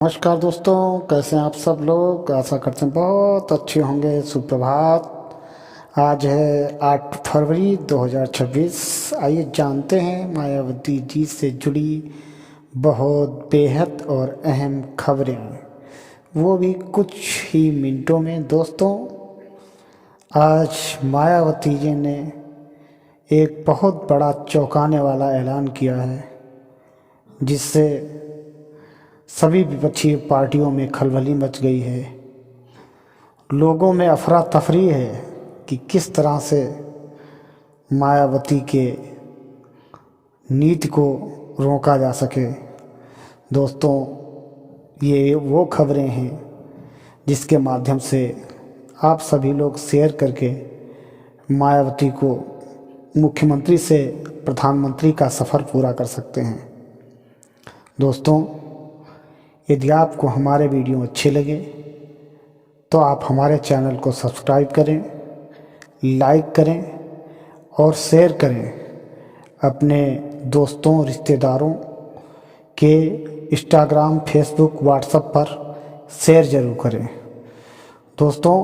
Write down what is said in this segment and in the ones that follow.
नमस्कार दोस्तों, कैसे हैं आप सब लोग। आशा करते हैं बहुत अच्छे होंगे। सुप्रभात। आज है 8 फरवरी 2026। आइए जानते हैं मायावती जी से जुड़ी बहुत बेहद और अहम खबरें, वो भी कुछ ही मिनटों में। दोस्तों, आज मायावती जी ने एक बहुत बड़ा चौंकाने वाला ऐलान किया है, जिससे सभी विपक्षी पार्टियों में खलबली मच गई है। लोगों में अफरा तफरी है कि किस तरह से मायावती के नीति को रोका जा सके। दोस्तों, ये वो खबरें हैं जिसके माध्यम से आप सभी लोग शेयर करके मायावती को मुख्यमंत्री से प्रधानमंत्री का सफ़र पूरा कर सकते हैं। दोस्तों, यदि आपको हमारे वीडियो अच्छे लगे तो आप हमारे चैनल को सब्सक्राइब करें, लाइक करें और शेयर करें। अपने दोस्तों, रिश्तेदारों के इंस्टाग्राम, फेसबुक, व्हाट्सएप पर शेयर ज़रूर करें। दोस्तों,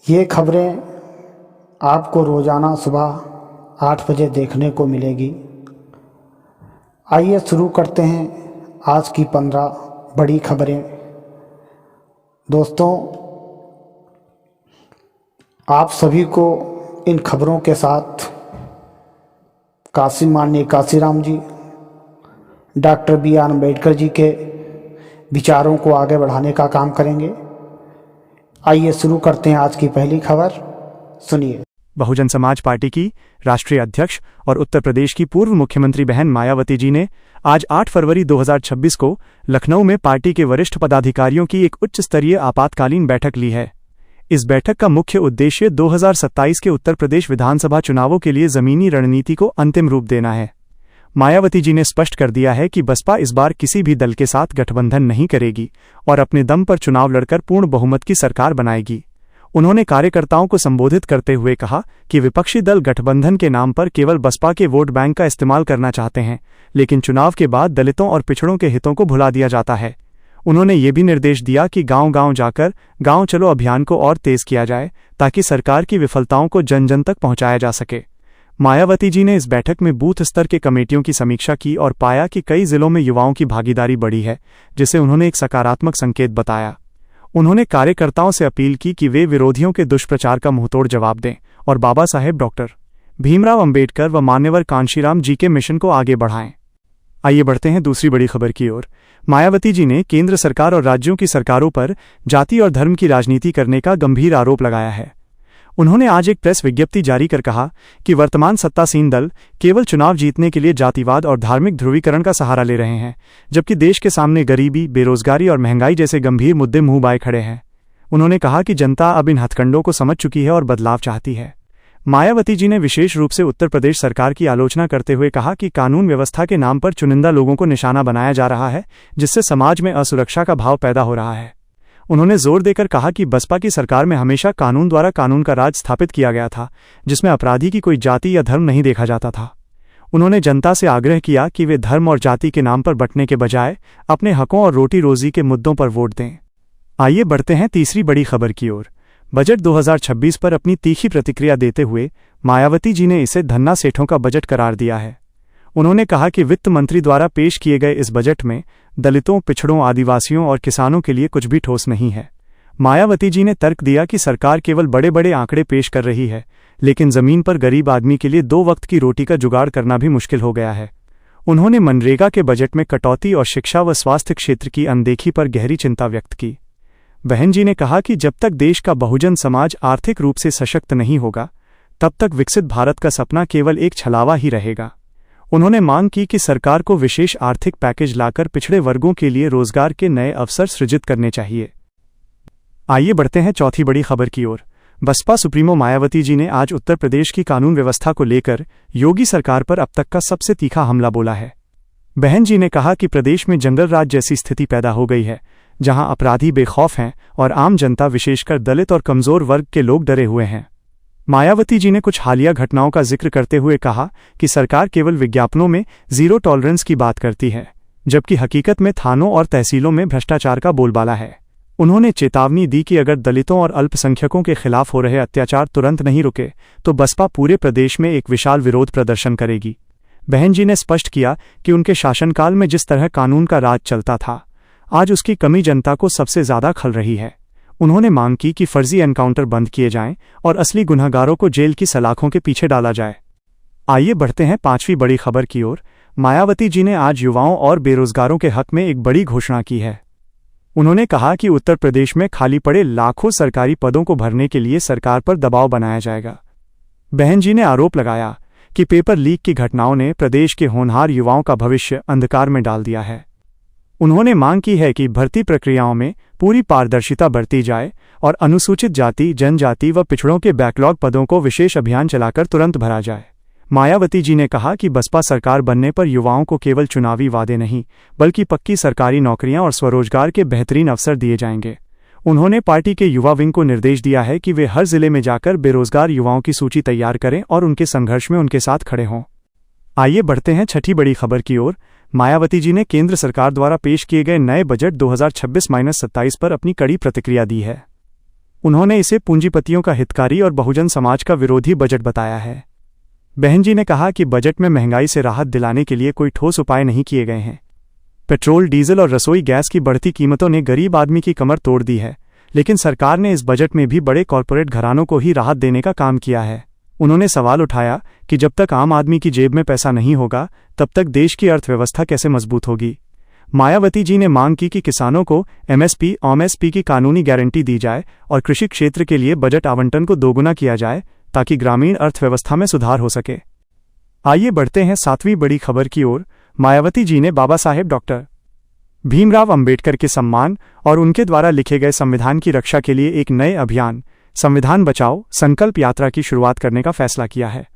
ये खबरें आपको रोज़ाना सुबह 8 बजे देखने को मिलेगी। आइए शुरू करते हैं आज की 15 बड़ी खबरें। दोस्तों, आप सभी को इन खबरों के साथ माननीय काशीराम जी, डॉक्टर B.R. अम्बेडकर जी के विचारों को आगे बढ़ाने का काम करेंगे। आइए शुरू करते हैं आज की पहली खबर। सुनिए। बहुजन समाज पार्टी की राष्ट्रीय अध्यक्ष और उत्तर प्रदेश की पूर्व मुख्यमंत्री बहन मायावती जी ने आज 8 फरवरी 2026 को लखनऊ में पार्टी के वरिष्ठ पदाधिकारियों की एक उच्च स्तरीय आपातकालीन बैठक ली है। इस बैठक का मुख्य उद्देश्य 2027 के उत्तर प्रदेश विधानसभा चुनावों के लिए जमीनी रणनीति को अंतिम रूप देना है। मायावती जी ने स्पष्ट कर दिया है कि बसपा इस बार किसी भी दल के साथ गठबंधन नहीं करेगी और अपने दम पर चुनाव लड़कर पूर्ण बहुमत की सरकार बनाएगी। उन्होंने कार्यकर्ताओं को संबोधित करते हुए कहा कि विपक्षी दल गठबंधन के नाम पर केवल बसपा के वोट बैंक का इस्तेमाल करना चाहते हैं, लेकिन चुनाव के बाद दलितों और पिछड़ों के हितों को भुला दिया जाता है। उन्होंने ये भी निर्देश दिया कि गांव-गांव जाकर गांव चलो अभियान को और तेज किया जाए, ताकि सरकार की विफलताओं को जन जन तक पहुंचाया जा सके। मायावती जी ने इस बैठक में बूथ स्तर के कमेटियों की समीक्षा की और पाया कि कई जिलों में युवाओं की भागीदारी बढ़ी है, जिसे उन्होंने एक सकारात्मक संकेत बताया। उन्होंने कार्यकर्ताओं से अपील की कि वे विरोधियों के दुष्प्रचार का मुंहतोड़ जवाब दें और बाबा साहेब डॉक्टर भीमराव अंबेडकर व मान्यवर कांशीराम जी के मिशन को आगे बढ़ाएं। आइए बढ़ते हैं दूसरी बड़ी खबर की ओर। मायावती जी ने केंद्र सरकार और राज्यों की सरकारों पर जाति और धर्म की राजनीति करने का गंभीर आरोप लगाया है। उन्होंने आज एक प्रेस विज्ञप्ति जारी कर कहा कि वर्तमान सत्तासीन दल केवल चुनाव जीतने के लिए जातिवाद और धार्मिक ध्रुवीकरण का सहारा ले रहे हैं, जबकि देश के सामने गरीबी, बेरोजगारी और महंगाई जैसे गंभीर मुद्दे मुंह बाए खड़े हैं। उन्होंने कहा कि जनता अब इन हथकंडों को समझ चुकी है और बदलाव चाहती है। मायावती जी ने विशेष रूप से उत्तर प्रदेश सरकार की आलोचना करते हुए कहा कि कानून व्यवस्था के नाम पर चुनिंदा लोगों को निशाना बनाया जा रहा है, जिससे समाज में असुरक्षा का भाव पैदा हो रहा है। उन्होंने जोर देकर कहा कि बसपा की सरकार में हमेशा कानून द्वारा कानून का राज स्थापित किया गया था, जिसमें अपराधी की कोई जाति या धर्म नहीं देखा जाता था। उन्होंने जनता से आग्रह किया कि वे धर्म और जाति के नाम पर बंटने के बजाय अपने हकों और रोटी रोजी के मुद्दों पर वोट दें। आइए बढ़ते हैं तीसरी बड़ी खबर की ओर। बजट 2026 पर अपनी तीखी प्रतिक्रिया देते हुए मायावती जी ने इसे धन्ना सेठों का बजट करार दिया है। उन्होंने कहा कि वित्त मंत्री द्वारा पेश किए गए इस बजट में दलितों, पिछड़ों, आदिवासियों और किसानों के लिए कुछ भी ठोस नहीं है। मायावती जी ने तर्क दिया कि सरकार केवल बड़े बड़े आंकड़े पेश कर रही है, लेकिन जमीन पर गरीब आदमी के लिए 2 वक्त की रोटी का जुगाड़ करना भी मुश्किल हो गया है। उन्होंने मनरेगा के बजट में कटौती और शिक्षा व स्वास्थ्य क्षेत्र की अनदेखी पर गहरी चिंता व्यक्त की। बहन जी ने कहा कि जब तक देश का बहुजन समाज आर्थिक रूप से सशक्त नहीं होगा, तब तक विकसित भारत का सपना केवल एक छलावा ही रहेगा। उन्होंने मांग की कि सरकार को विशेष आर्थिक पैकेज लाकर पिछड़े वर्गों के लिए रोजगार के नए अवसर सृजित करने चाहिए। आइए बढ़ते हैं चौथी बड़ी खबर की ओर। बसपा सुप्रीमो मायावती जी ने आज उत्तर प्रदेश की कानून व्यवस्था को लेकर योगी सरकार पर अब तक का सबसे तीखा हमला बोला है। बहन जी ने कहा कि प्रदेश में जंगल राज जैसी स्थिति पैदा हो गई है, जहां अपराधी बेखौफ हैं और आम जनता, विशेषकर दलित और कमजोर वर्ग के लोग डरे हुए हैं। मायावती जी ने कुछ हालिया घटनाओं का जिक्र करते हुए कहा कि सरकार केवल विज्ञापनों में जीरो टॉलरेंस की बात करती है, जबकि हकीकत में थानों और तहसीलों में भ्रष्टाचार का बोलबाला है। उन्होंने चेतावनी दी कि अगर दलितों और अल्पसंख्यकों के खिलाफ हो रहे अत्याचार तुरंत नहीं रुके तो बसपा पूरे प्रदेश में एक विशाल विरोध प्रदर्शन करेगी। बहन जी ने स्पष्ट किया कि उनके शासनकाल में जिस तरह कानून का राज चलता था, आज उसकी कमी जनता को सबसे ज्यादा खल रही है। उन्होंने मांग की कि फर्जी एनकाउंटर बंद किए जाएं और असली गुनहगारों को जेल की सलाखों के पीछे डाला जाए। आइए बढ़ते हैं पांचवी बड़ी खबर की ओर। मायावती जी ने आज युवाओं और बेरोजगारों के हक में एक बड़ी घोषणा की है। उन्होंने कहा कि उत्तर प्रदेश में खाली पड़े लाखों सरकारी पदों को भरने के लिए सरकार पर दबाव बनाया जाएगा। बहन जी ने आरोप लगाया कि पेपर लीक की घटनाओं ने प्रदेश के होनहार युवाओं का भविष्य अंधकार में डाल दिया है। उन्होंने मांग की है कि भर्ती प्रक्रियाओं में पूरी पारदर्शिता बरती जाए और अनुसूचित जाति, जनजाति व पिछड़ों के बैकलॉग पदों को विशेष अभियान चलाकर तुरंत भरा जाए। मायावती जी ने कहा कि बसपा सरकार बनने पर युवाओं को केवल चुनावी वादे नहीं बल्कि पक्की सरकारी नौकरियां और स्वरोजगार के बेहतरीन अवसर दिए जाएंगे। उन्होंने पार्टी के युवा विंग को निर्देश दिया है कि वे हर जिले में जाकर बेरोजगार युवाओं की सूची तैयार करें और उनके संघर्ष में उनके साथ खड़े हों। आइए बढ़ते हैं छठी बड़ी खबर की ओर। मायावती जी ने केंद्र सरकार द्वारा पेश किए गए नए बजट 2026-27 पर अपनी कड़ी प्रतिक्रिया दी है। उन्होंने इसे पूंजीपतियों का हितकारी और बहुजन समाज का विरोधी बजट बताया है। बहन जी ने कहा कि बजट में महंगाई से राहत दिलाने के लिए कोई ठोस उपाय नहीं किए गए हैं। पेट्रोल, डीजल और रसोई गैस की बढ़ती कीमतों ने गरीब आदमी की कमर तोड़ दी है, लेकिन सरकार ने इस बजट में भी बड़े कॉरपोरेट घरानों को ही राहत देने का काम किया है। उन्होंने सवाल उठाया कि जब तक आम आदमी की जेब में पैसा नहीं होगा तब तक देश की अर्थव्यवस्था कैसे मजबूत होगी। मायावती जी ने मांग की कि किसानों को एमएसपी की कानूनी गारंटी दी जाए और कृषि क्षेत्र के लिए बजट आवंटन को दोगुना किया जाए ताकि ग्रामीण अर्थव्यवस्था में सुधार हो सके। आइए बढ़ते हैं सातवीं बड़ी खबर की ओर। मायावती जी ने बाबा साहेब डॉक्टर भीमराव अंबेडकर के सम्मान और उनके द्वारा लिखे गए संविधान की रक्षा के लिए एक नए अभियान संविधान बचाओ संकल्प यात्रा की शुरुआत करने का फैसला किया है।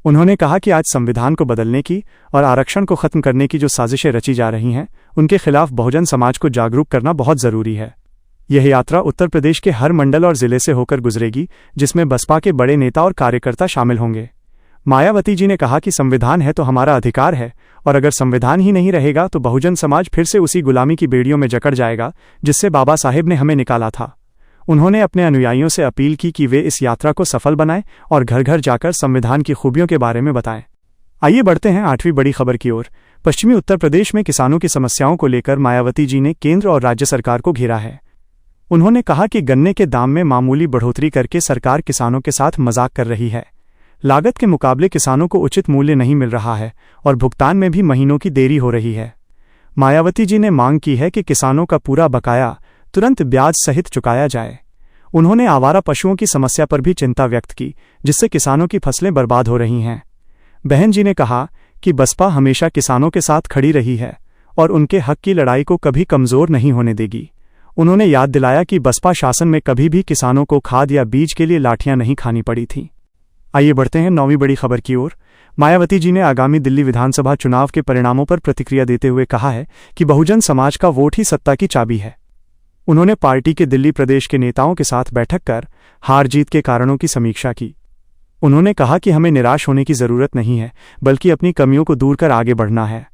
उन्होंने कहा कि आज संविधान को बदलने की और आरक्षण को खत्म करने की जो साजिशें रची जा रही हैं, उनके खिलाफ बहुजन समाज को जागरूक करना बहुत जरूरी है। यह यात्रा उत्तर प्रदेश के हर मंडल और जिले से होकर गुजरेगी, जिसमें बसपा के बड़े नेता और कार्यकर्ता शामिल होंगे। मायावती जी ने कहा कि संविधान है तो हमारा अधिकार है, और अगर संविधान ही नहीं रहेगा तो बहुजन समाज फिर से उसी गुलामी की बेड़ियों में जकड़ जाएगा जिससे बाबा साहेब ने हमें निकाला था। उन्होंने अपने अनुयायियों से अपील की कि वे इस यात्रा को सफल बनाएं और घर घर जाकर संविधान की खूबियों के बारे में बताएं। आइए बढ़ते हैं आठवीं बड़ी खबर की ओर। पश्चिमी उत्तर प्रदेश में किसानों की समस्याओं को लेकर मायावती जी ने केंद्र और राज्य सरकार को घेरा है। उन्होंने कहा कि गन्ने के दाम में मामूली बढ़ोतरी करके सरकार किसानों के साथ मजाक कर रही है। लागत के मुकाबले किसानों को उचित मूल्य नहीं मिल रहा है और भुगतान में भी महीनों की देरी हो रही है। मायावती जी ने मांग की है कि किसानों का पूरा बकाया तुरंत ब्याज सहित चुकाया जाए। उन्होंने आवारा पशुओं की समस्या पर भी चिंता व्यक्त की, जिससे किसानों की फसलें बर्बाद हो रही हैं। बहन जी ने कहा कि बसपा हमेशा किसानों के साथ खड़ी रही है और उनके हक की लड़ाई को कभी कमजोर नहीं होने देगी। उन्होंने याद दिलाया कि बसपा शासन में कभी भी किसानों को खाद या बीज के लिए लाठियां नहीं खानी पड़ी थीं। आइए बढ़ते हैं नौवीं बड़ी खबर की ओर। मायावती जी ने आगामी दिल्ली विधानसभा चुनाव के परिणामों पर प्रतिक्रिया देते हुए कहा है कि बहुजन समाज का वोट ही सत्ता की चाबी है। उन्होंने पार्टी के दिल्ली प्रदेश के नेताओं के साथ बैठक कर हार जीत के कारणों की समीक्षा की। उन्होंने कहा कि हमें निराश होने की जरूरत नहीं है, बल्कि अपनी कमियों को दूर कर आगे बढ़ना है।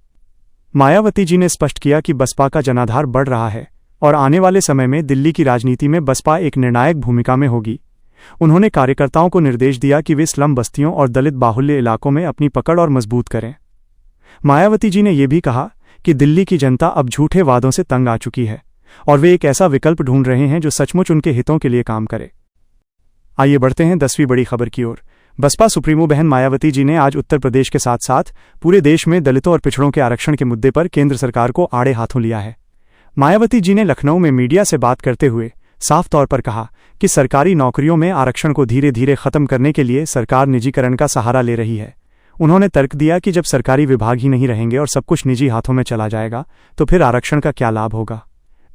मायावती जी ने स्पष्ट किया कि बसपा का जनाधार बढ़ रहा है और आने वाले समय में दिल्ली की राजनीति में बसपा एक निर्णायक भूमिका में होगी। उन्होंने कार्यकर्ताओं को निर्देश दिया कि वे स्लम बस्तियों और दलित बाहुल्य इलाकों में अपनी पकड़ और मजबूत करें। मायावती जी ने यह भी कहा कि दिल्ली की जनता अब झूठे वादों से तंग आ चुकी है और वे एक ऐसा विकल्प ढूंढ रहे हैं जो सचमुच उनके हितों के लिए काम करे। आइए बढ़ते हैं 10वीं बड़ी खबर की ओर। बसपा सुप्रीमो बहन मायावती जी ने आज उत्तर प्रदेश के साथ साथ पूरे देश में दलितों और पिछड़ों के आरक्षण के मुद्दे पर केंद्र सरकार को आड़े हाथों लिया है। मायावती जी ने लखनऊ में मीडिया से बात करते हुए साफ तौर पर कहा कि सरकारी नौकरियों में आरक्षण को धीरे धीरे खत्म करने के लिए सरकार निजीकरण का सहारा ले रही है। उन्होंने तर्क दिया कि जब सरकारी विभाग ही नहीं रहेंगे और सब कुछ निजी हाथों में चला जाएगा तो फिर आरक्षण का क्या लाभ होगा।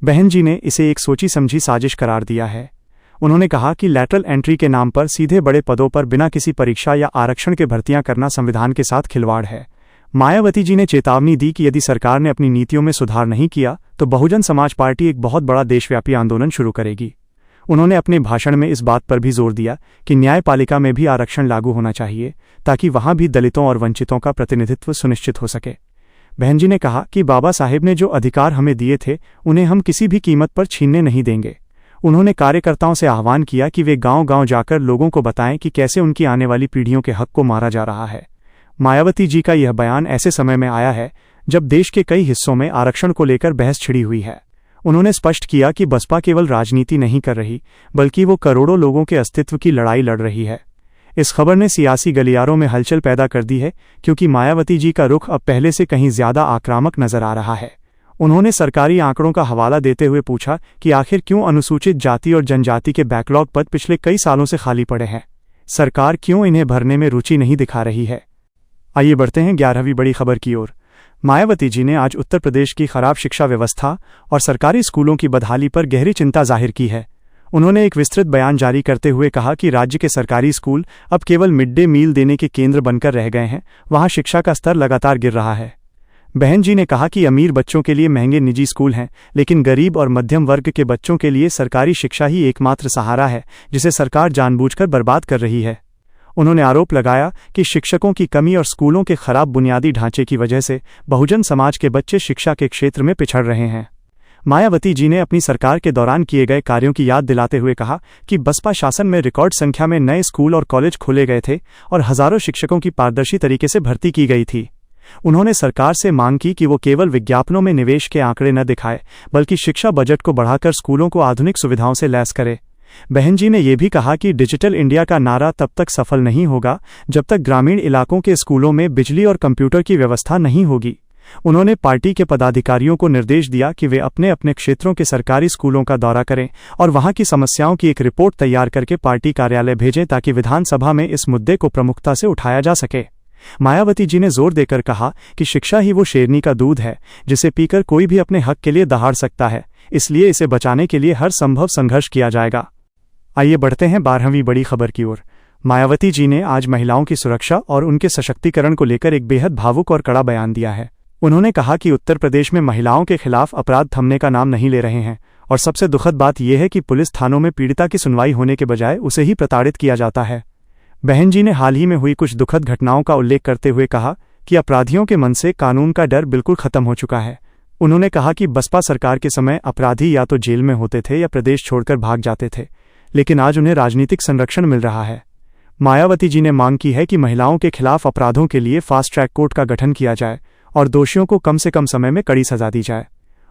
बहन जी ने इसे एक सोची समझी साजिश करार दिया है। उन्होंने कहा कि लैटरल एंट्री के नाम पर सीधे बड़े पदों पर बिना किसी परीक्षा या आरक्षण के भर्तियां करना संविधान के साथ खिलवाड़ है। मायावती जी ने चेतावनी दी कि यदि सरकार ने अपनी नीतियों में सुधार नहीं किया तो बहुजन समाज पार्टी एक बहुत बड़ा देशव्यापी आंदोलन शुरू करेगी। उन्होंने अपने भाषण में इस बात पर भी जोर दिया कि न्यायपालिका में भी आरक्षण लागू होना चाहिए ताकि वहां भी दलितों और वंचितों का प्रतिनिधित्व सुनिश्चित हो सके। बहन जी ने कहा कि बाबा साहेब ने जो अधिकार हमें दिए थे उन्हें हम किसी भी कीमत पर छीनने नहीं देंगे। उन्होंने कार्यकर्ताओं से आह्वान किया कि वे गांव-गांव जाकर लोगों को बताएं कि कैसे उनकी आने वाली पीढ़ियों के हक को मारा जा रहा है। मायावती जी का यह बयान ऐसे समय में आया है जब देश के कई हिस्सों में आरक्षण को लेकर बहस छिड़ी हुई है। उन्होंने स्पष्ट किया कि बसपा केवल राजनीति नहीं कर रही बल्कि वो करोड़ों लोगों के अस्तित्व की लड़ाई लड़ रही है। इस खबर ने सियासी गलियारों में हलचल पैदा कर दी है क्योंकि मायावती जी का रुख अब पहले से कहीं ज्यादा आक्रामक नजर आ रहा है। उन्होंने सरकारी आंकड़ों का हवाला देते हुए पूछा कि आखिर क्यों अनुसूचित जाति और जनजाति के बैकलॉग पद पिछले कई सालों से खाली पड़े हैं, सरकार क्यों इन्हें भरने में रुचि नहीं दिखा रही है। आइए बढ़ते हैं 11वीं बड़ी खबर की ओर। मायावती जी ने आज उत्तर प्रदेश की खराब शिक्षा व्यवस्था और सरकारी स्कूलों की बदहाली पर गहरी चिंता जाहिर की है। उन्होंने एक विस्तृत बयान जारी करते हुए कहा कि राज्य के सरकारी स्कूल अब केवल मिड डे मील देने के केंद्र बनकर रह गए हैं, वहां शिक्षा का स्तर लगातार गिर रहा है। बहन जी ने कहा कि अमीर बच्चों के लिए महंगे निजी स्कूल हैं, लेकिन गरीब और मध्यम वर्ग के बच्चों के लिए सरकारी शिक्षा ही एकमात्र सहारा है जिसे सरकार जानबूझकर बर्बाद कर रही है। उन्होंने आरोप लगाया कि शिक्षकों की कमी और स्कूलों के खराब बुनियादी ढांचे की वजह से बहुजन समाज के बच्चे शिक्षा के क्षेत्र में पिछड़ रहे हैं। मायावती जी ने अपनी सरकार के दौरान किए गए कार्यों की याद दिलाते हुए कहा कि बसपा शासन में रिकॉर्ड संख्या में नए स्कूल और कॉलेज खोले गए थे और हजारों शिक्षकों की पारदर्शी तरीके से भर्ती की गई थी। उन्होंने सरकार से मांग की कि वो केवल विज्ञापनों में निवेश के आंकड़े न दिखाए बल्कि शिक्षा बजट को बढ़ाकर स्कूलों को आधुनिक सुविधाओं से लैस करे। बहन जी ने यह भी कहा कि डिजिटल इंडिया का नारा तब तक सफल नहीं होगा जब तक ग्रामीण इलाकों के स्कूलों में बिजली और कंप्यूटर की व्यवस्था नहीं होगी। उन्होंने पार्टी के पदाधिकारियों को निर्देश दिया कि वे अपने अपने क्षेत्रों के सरकारी स्कूलों का दौरा करें और वहां की समस्याओं की एक रिपोर्ट तैयार करके पार्टी कार्यालय भेजें ताकि विधानसभा में इस मुद्दे को प्रमुखता से उठाया जा सके। मायावती जी ने जोर देकर कहा कि शिक्षा ही वो शेरनी का दूध है जिसे पीकर कोई भी अपने हक के लिए दहाड़ सकता है, इसलिए इसे बचाने के लिए हर संभव संघर्ष किया जाएगा। आइए बढ़ते हैं 12वीं बड़ी खबर की ओर। मायावती जी ने आज महिलाओं की सुरक्षा और उनके सशक्तिकरण को लेकर एक बेहद भावुक और कड़ा बयान दिया है। उन्होंने कहा कि उत्तर प्रदेश में महिलाओं के खिलाफ अपराध थमने का नाम नहीं ले रहे हैं और सबसे दुखद बात यह है कि पुलिस थानों में पीड़िता की सुनवाई होने के बजाय उसे ही प्रताड़ित किया जाता है। बहन जी ने हाल ही में हुई कुछ दुखद घटनाओं का उल्लेख करते हुए कहा कि अपराधियों के मन से कानून का डर बिल्कुल खत्म हो चुका है। उन्होंने कहा कि बसपा सरकार के समय अपराधी या तो जेल में होते थे या प्रदेश छोड़कर भाग जाते थे, लेकिन आज उन्हें राजनीतिक संरक्षण मिल रहा है। मायावती जी ने मांग की है कि महिलाओं के खिलाफ अपराधों के लिए फास्ट ट्रैक कोर्ट का गठन किया जाए और दोषियों को कम से कम समय में कड़ी सजा दी जाए।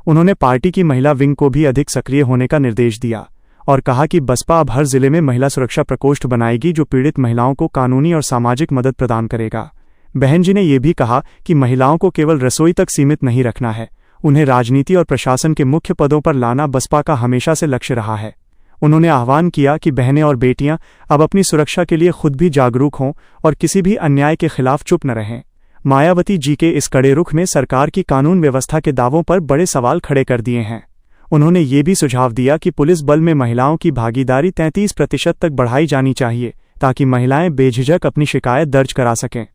उन्होंने पार्टी की महिला विंग को भी अधिक सक्रिय होने का निर्देश दिया और कहा कि बसपा अब हर जिले में महिला सुरक्षा प्रकोष्ठ बनाएगी जो पीड़ित महिलाओं को कानूनी और सामाजिक मदद प्रदान करेगा। बहन जी ने यह भी कहा कि महिलाओं को केवल रसोई तक सीमित नहीं रखना है, उन्हें राजनीति और प्रशासन के मुख्य पदों पर लाना बसपा का हमेशा से लक्ष्य रहा है। उन्होंने आह्वान किया कि बहनें और बेटियां अब अपनी सुरक्षा के लिए खुद भी जागरूक हों और किसी भी अन्याय के खिलाफ चुप न रहें। मायावती जी के इस कड़े रुख ने सरकार की कानून व्यवस्था के दावों पर बड़े सवाल खड़े कर दिए हैं। उन्होंने ये भी सुझाव दिया कि पुलिस बल में महिलाओं की भागीदारी 33% तक बढ़ाई जानी चाहिए ताकि महिलाएं बेझिझक अपनी शिकायत दर्ज करा सकें।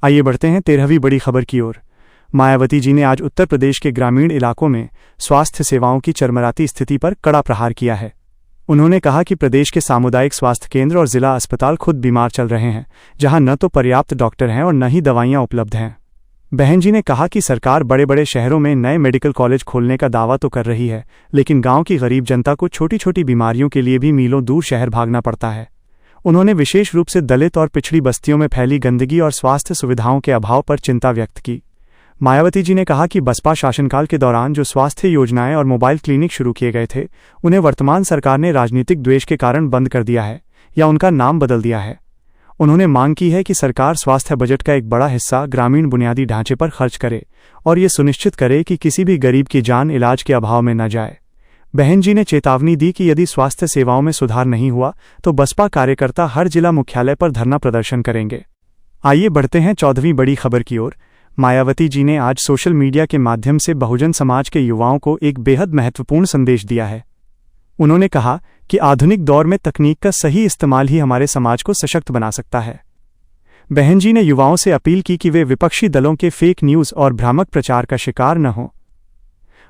आइए बढ़ते हैं 13वीं बड़ी खबर की ओर। मायावती जी ने आज उत्तर प्रदेश के ग्रामीण इलाकों में स्वास्थ्य सेवाओं की चरमराती स्थिति पर कड़ा प्रहार किया है। उन्होंने कहा कि प्रदेश के सामुदायिक स्वास्थ्य केंद्र और जिला अस्पताल खुद बीमार चल रहे हैं, जहां न तो पर्याप्त डॉक्टर हैं और न ही दवाइयां उपलब्ध हैं। बहन जी ने कहा कि सरकार बड़े बड़े शहरों में नए मेडिकल कॉलेज खोलने का दावा तो कर रही है, लेकिन गांव की गरीब जनता को छोटी छोटी बीमारियों के लिए भी मीलों दूर शहर भागना पड़ता है। उन्होंने विशेष रूप से दलित और पिछड़ी बस्तियों में फैली गंदगी और स्वास्थ्य सुविधाओं के अभाव पर चिंता व्यक्त की। मायावती जी ने कहा कि बसपा शासनकाल के दौरान जो स्वास्थ्य योजनाएं और मोबाइल क्लिनिक शुरू किए गए थे, उन्हें वर्तमान सरकार ने राजनीतिक द्वेष के कारण बंद कर दिया है या उनका नाम बदल दिया है। उन्होंने मांग की है कि सरकार स्वास्थ्य बजट का एक बड़ा हिस्सा ग्रामीण बुनियादी ढांचे पर खर्च करे और ये सुनिश्चित करे कि किसी भी गरीब की जान इलाज के अभाव में न जाए। बहन जी ने चेतावनी दी कि यदि स्वास्थ्य सेवाओं में सुधार नहीं हुआ तो बसपा कार्यकर्ता हर जिला मुख्यालय पर धरना प्रदर्शन करेंगे। आइए बढ़ते हैं 14वीं बड़ी खबर की ओर। मायावती जी ने आज सोशल मीडिया के माध्यम से बहुजन समाज के युवाओं को एक बेहद महत्वपूर्ण संदेश दिया है। उन्होंने कहा कि आधुनिक दौर में तकनीक का सही इस्तेमाल ही हमारे समाज को सशक्त बना सकता है। बहन जी ने युवाओं से अपील की कि वे विपक्षी दलों के फेक न्यूज़ और भ्रामक प्रचार का शिकार न हों।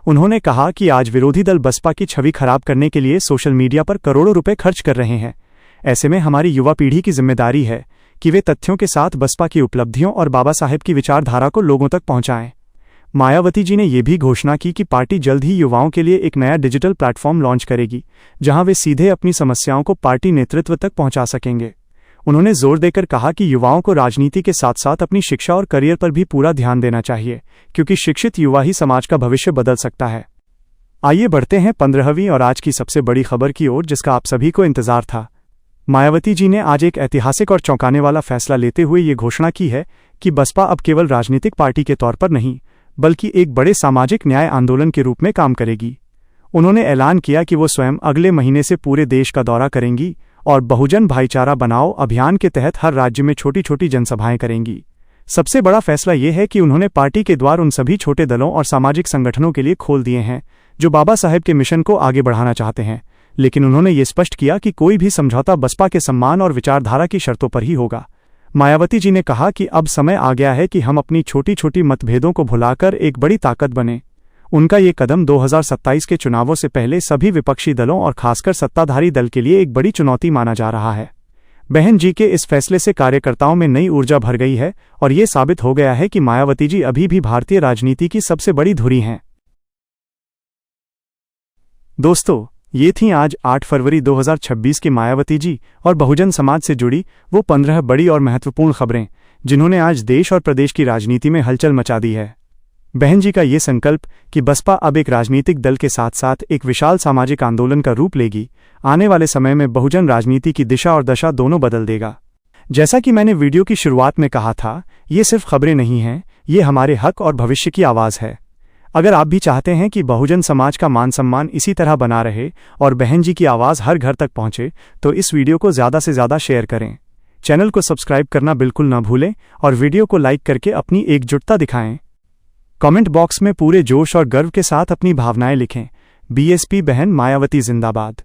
उन्होंने कहा कि आज विरोधी दल बसपा की छवि खराब करने के लिए सोशल मीडिया पर करोड़ों रुपए खर्च कर रहे हैं। ऐसे में हमारी युवा पीढ़ी की जिम्मेदारी है कि वे तथ्यों के साथ बसपा की उपलब्धियों और बाबा साहेब की विचारधारा को लोगों तक पहुंचाएं। मायावती जी ने यह भी घोषणा की कि पार्टी जल्द ही युवाओं के लिए एक नया डिजिटल प्लेटफॉर्म लॉन्च करेगी, जहां वे सीधे अपनी समस्याओं को पार्टी नेतृत्व तक पहुंचा सकेंगे। उन्होंने जोर देकर कहा कि युवाओं को राजनीति के साथ साथ अपनी शिक्षा और करियर पर भी पूरा ध्यान देना चाहिए, क्योंकि शिक्षित युवा ही समाज का भविष्य बदल सकता है। आइए बढ़ते हैं 15वीं और आज की सबसे बड़ी खबर की ओर, जिसका आप सभी को इंतजार था। मायावती जी ने आज एक ऐतिहासिक और चौंकाने वाला फैसला लेते हुए ये घोषणा की है कि बसपा अब केवल राजनीतिक पार्टी के तौर पर नहीं, बल्कि एक बड़े सामाजिक न्याय आंदोलन के रूप में काम करेगी। उन्होंने ऐलान किया कि वो स्वयं अगले महीने से पूरे देश का दौरा करेंगी और बहुजन भाईचारा बनाओ अभियान के तहत हर राज्य में छोटी छोटी जनसभाएं करेंगी। सबसे बड़ा फैसला ये है कि उन्होंने पार्टी के द्वार उन सभी छोटे दलों और सामाजिक संगठनों के लिए खोल दिए हैं जो बाबा साहेब के मिशन को आगे बढ़ाना चाहते हैं, लेकिन उन्होंने ये स्पष्ट किया कि कोई भी समझौता बसपा के सम्मान और विचारधारा की शर्तों पर ही होगा। मायावती जी ने कहा कि अब समय आ गया है कि हम अपनी छोटी छोटी मतभेदों को भुलाकर एक बड़ी ताकत बने। उनका ये कदम 2027 के चुनावों से पहले सभी विपक्षी दलों और खासकर सत्ताधारी दल के लिए एक बड़ी चुनौती माना जा रहा है। बहन जी के इस फैसले से कार्यकर्ताओं में नई ऊर्जा भर गई है और ये साबित हो गया है कि मायावती जी अभी भी भारतीय राजनीति की सबसे बड़ी धुरी हैं। दोस्तों, ये थी आज 8 फरवरी 2026 की मायावती जी और बहुजन समाज से जुड़ी वो 15 बड़ी और महत्वपूर्ण खबरें, जिन्होंने आज देश और प्रदेश की राजनीति में हलचल मचा दी है। बहन जी का ये संकल्प कि बसपा अब एक राजनीतिक दल के साथ साथ एक विशाल सामाजिक आंदोलन का रूप लेगी, आने वाले समय में बहुजन राजनीति की दिशा और दशा दोनों बदल देगा। जैसा कि मैंने वीडियो की शुरुआत में कहा था, ये सिर्फ खबरें नहीं हैं, ये हमारे हक और भविष्य की आवाज़ है। अगर आप भी चाहते हैं कि बहुजन समाज का मान सम्मान इसी तरह बना रहे और बहन जी की आवाज़ हर घर तक पहुंचे, तो इस वीडियो को ज़्यादा से ज़्यादा शेयर करें। चैनल को सब्सक्राइब करना बिल्कुल न भूलें और वीडियो को लाइक करके अपनी एकजुटता दिखाएं। कमेंट बॉक्स में पूरे जोश और गर्व के साथ अपनी भावनाएं लिखें। बीएसपी बहन मायावती जिंदाबाद।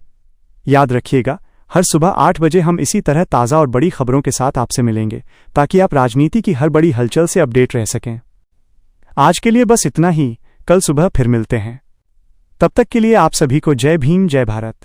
याद रखिएगा, हर सुबह 8 बजे हम इसी तरह ताज़ा और बड़ी खबरों के साथ आपसे मिलेंगे, ताकि आप राजनीति की हर बड़ी हलचल से अपडेट रह सकें। आज के लिए बस इतना ही, कल सुबह फिर मिलते हैं। तब तक के लिए आप सभी को जय भीम, जय भारत।